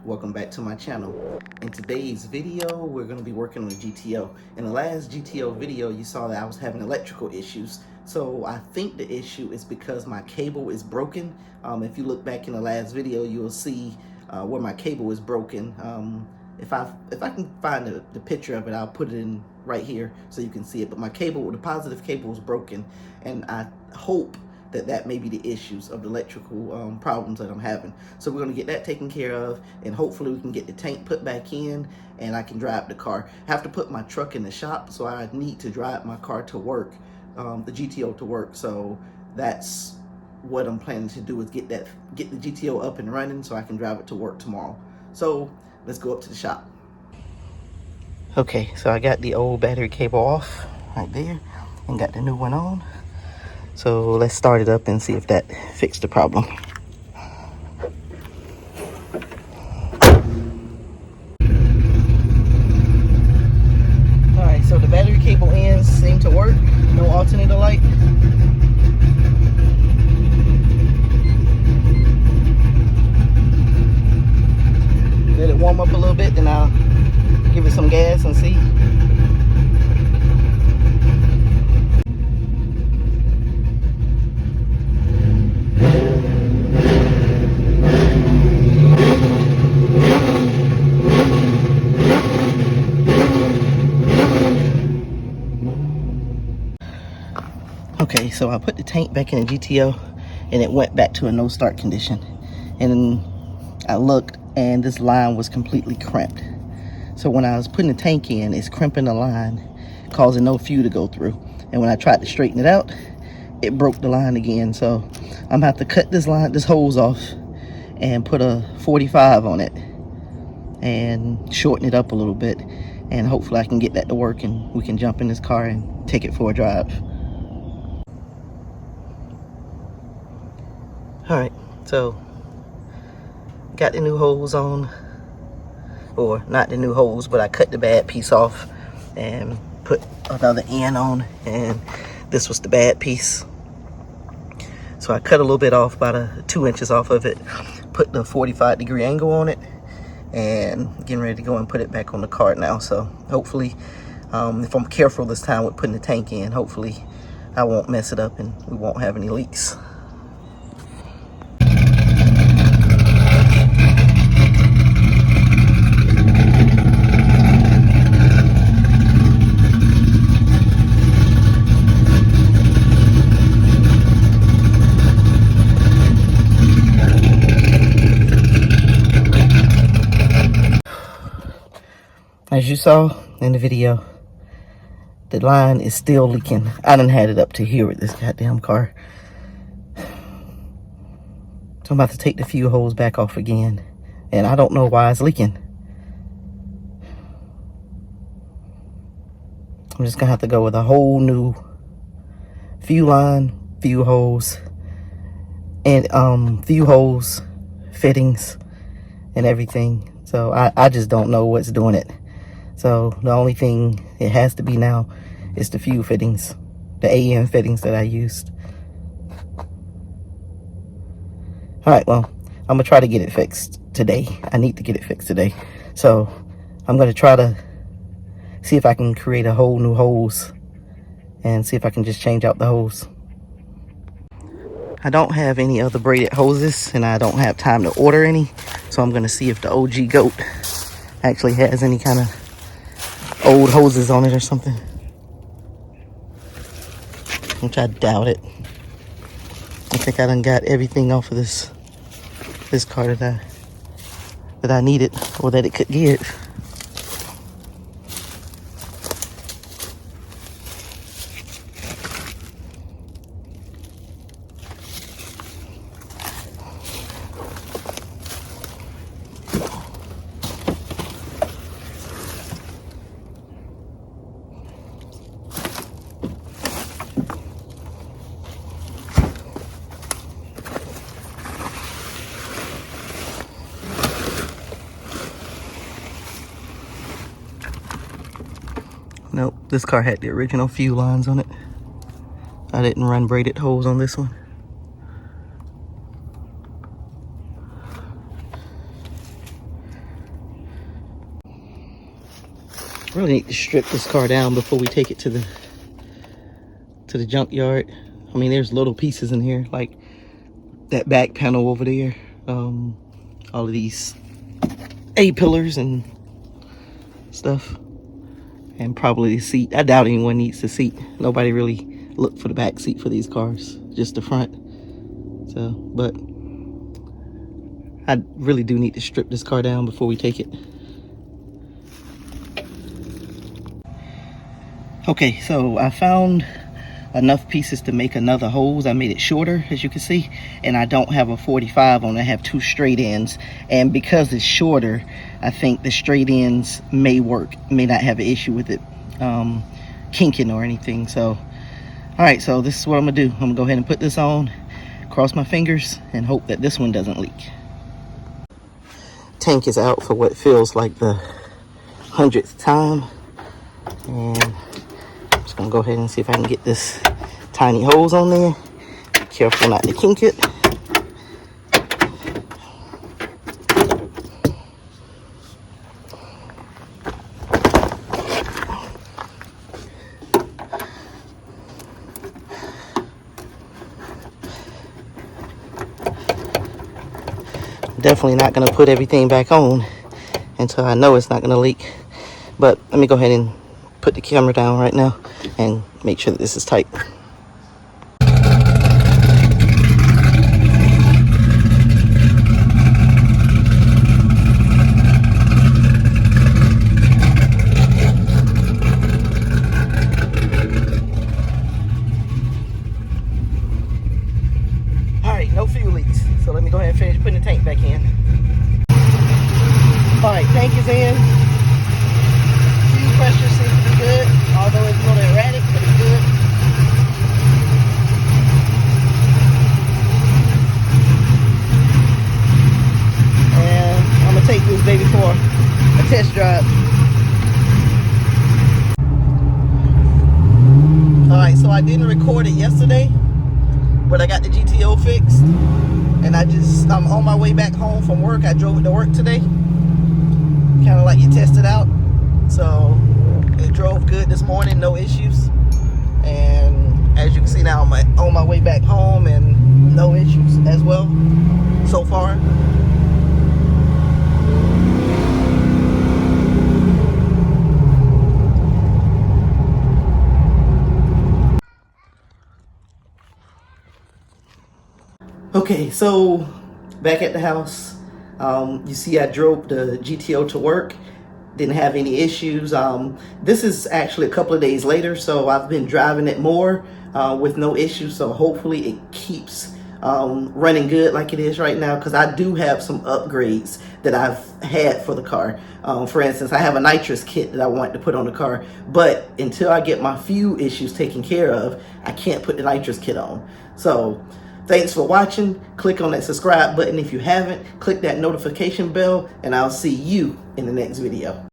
welcome back to my channel. In today's video, we're going to be working on the GTO. In the last GTO video, you saw that I was having electrical issues. So I think the issue is because my cable is broken. If you look back in the last video, you'll see where my cable is broken. If I can find the picture of it, I'll put it in right here so you can see it. But my cable, the positive cable, is broken, and I hope that may be the issues of the electrical problems that I'm having. So we're going to get that taken care of, and hopefully we can get the tank put back in and I can drive the car. I have to put my truck in the shop, so I need to drive my car to work, the GTO to work. So that's what I'm planning to do, is get the GTO up and running so I can drive it to work tomorrow. So let's go up to the shop. Okay, so I got the old battery cable off right there and got the new one on. So let's start it up and see if that fixed the problem. Alright, so the battery cable ends seem to work. No alternator light. Let it warm up a little bit, then I'll give it some gas and see. Okay, so I put the tank back in the GTO and it went back to a no start condition. And then I looked and this line was completely crimped. So when I was putting the tank in, it's crimping the line, causing no fuel to go through. And when I tried to straighten it out, it broke the line again. So I'm gonna have to cut this hose off and put a 45 on it and shorten it up a little bit. And hopefully I can get that to work and we can jump in this car and take it for a drive. Alright, so got the new hose on, or not the new hose, but I cut the bad piece off and put another end on, and this was the bad piece. So I cut a little bit off, about 2 inches off of it, put the 45-degree angle on it, and getting ready to go and put it back on the cart now. So hopefully, if I'm careful this time with putting the tank in, hopefully I won't mess it up and we won't have any leaks. As you saw in the video, the line is still leaking. I done had it up to here with this goddamn car. So I'm about to take the fuel hose back off again. And I don't know why it's leaking. I'm just gonna have to go with a whole new fuel line, fuel hose, and fuel hose fittings and everything. So I just don't know what's doing it. So the only thing it has to be now is the fuel fittings, the AN fittings that I used. All right, well, I'm gonna try to get it fixed today. I need to get it fixed today. So I'm gonna try to see if I can create a whole new hose and see if I can just change out the hose. I don't have any other braided hoses and I don't have time to order any. So I'm gonna see if the OG Goat actually has any kind of old hoses on it or something, which I doubt it. I think I done got everything off of this car that I needed or that it could get. Nope, this car had the original fuel lines on it. I didn't run braided hose on this one. Really need to strip this car down before we take it to the junkyard. I mean, there's little pieces in here, like that back panel over there. All of these A-pillars and stuff. And probably the seat. I doubt anyone needs the seat. Nobody really looked for the back seat for these cars, just the front. So, but I really do need to strip this car down before we take it. Okay, so I found enough pieces to make another hose. I made it shorter, as you can see, and I don't have a 45 on it. I have 2 straight ends, and because it's shorter, I think the straight ends may work, may not have an issue with it kinking or anything. So all right, so this is what I'm gonna do. I'm gonna go ahead and put this on, cross my fingers, and hope that this one doesn't leak. Tank is out for what feels like the 100th time, and I'm just gonna go ahead and see if I can get this tiny hose on there. Be careful not to kink it. Definitely not gonna put everything back on until I know it's not gonna leak. But let me go ahead and put the camera down right now and make sure that this is tight. All right, no fuel leaks. So let me go ahead and finish putting the tank back in. All right, tank is in. Fuel pressure seems to be good, although it's a little erratic, but it's good. And I'm gonna take this baby for a test drive. All right, so I didn't record it yesterday, but I got the GTO fixed, and I'm on my way back home from work. I drove it to work today, kind of like you test it out. So it drove good this morning, no issues. And as you can see now, I'm on my way back home and no issues as well so far. Okay, so back at the house, you see I drove the GTO to work, didn't have any issues. This is actually a couple of days later, so I've been driving it more with no issues, so hopefully it keeps running good like it is right now, because I do have some upgrades that I've had for the car. For instance, I have a nitrous kit that I want to put on the car, but until I get my fuel issues taken care of, I can't put the nitrous kit on. So thanks for watching. Click on that subscribe button if you haven't. Click that notification bell, and I'll see you in the next video.